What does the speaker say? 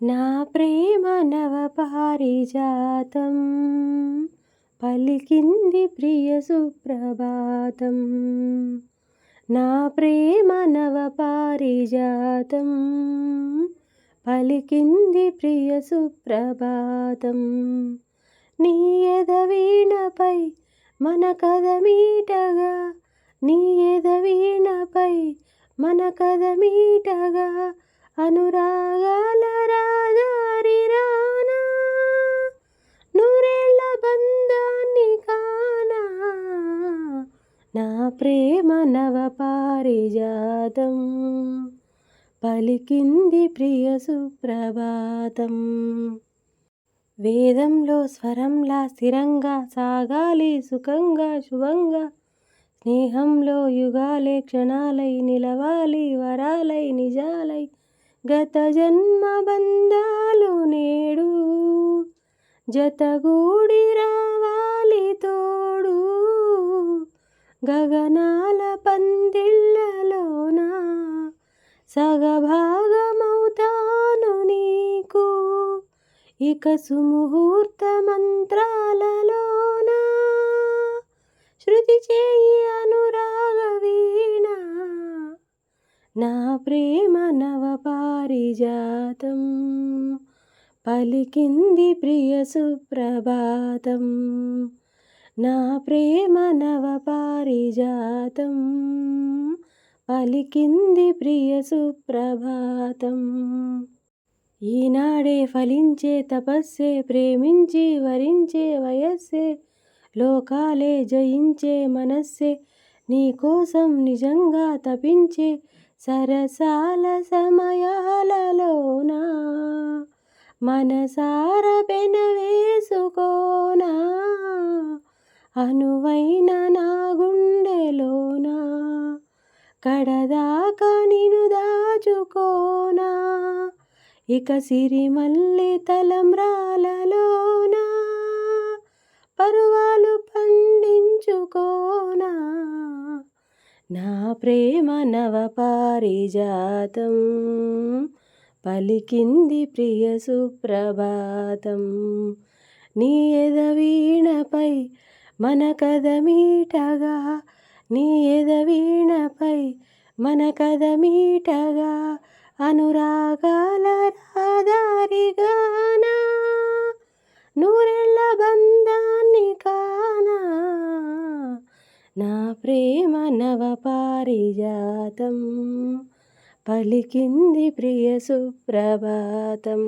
నా ప్రేమ నవపారిజాతం పలికింది ప్రియ సుప్రభాతం. నా ప్రేమ నవపారిజాతం పలికింది ప్రియ సుప్రభాతం. నీ ఎదవీణపై మన కథ మీటగా, నీ ఎదవీణపై మన కథ మీటగా, అనురాగాల రాజారి రానా, నూరేళ్ల బంధాన్ని కానా. నా ప్రేమ నవపారిజాతం పలికింది ప్రియ సుప్రభాతం. వేదంలో స్వరంలా స్థిరంగా సాగాలి సుఖంగా శుభంగా, స్నేహంలో యుగాలే క్షణాలై నిలవాలి వరాలై నిజాలై. గత జన్మ బంధాలు నేడు జతగూడి రావాలి తోడు, గగనాల పందిళ్ళలోన సగభాగమవుతాను నీకు, ఇక సుముహూర్త మంత్రాలలోన శృతి చేయి అనురాగ వీణ. నా ప్రేమ నవపారిజాతం పలికింది ప్రియ సుప్రభాతం. నా ప్రేమ నవపారిజాతం పలికింది ప్రియ సుప్రభాతం. ఈనాడే ఫలించే తపస్సే ప్రేమించి వరించే వయస్సే, లోకాలే జయించే మనస్సే నీకోసం నిజంగా తపించే. సరసాల సమయాలలోనా మనసార పెనవేసుకోనా, అనువైన నా గుండెలోనా కడదాకా నిన్ను దాచుకోనా, ఇక సిరిమల్లి తలంబ్రాలలోనా పరువాలు పండించుకోనా. నా ప్రేమ నవపారిజాతం పలికింది ప్రియ సుప్రభాతం. నీ ఎదవీణపై మన కథ మీటగా, నీ ఎదవీణపై మన కథ మీటగా, అనురాగాల రాదారి గానా, నూరేళ్ల బంధాన్ని కానా. నా ప్రేమ నవపారిజాతం పలికింది ప్రియ సుప్రభాతం.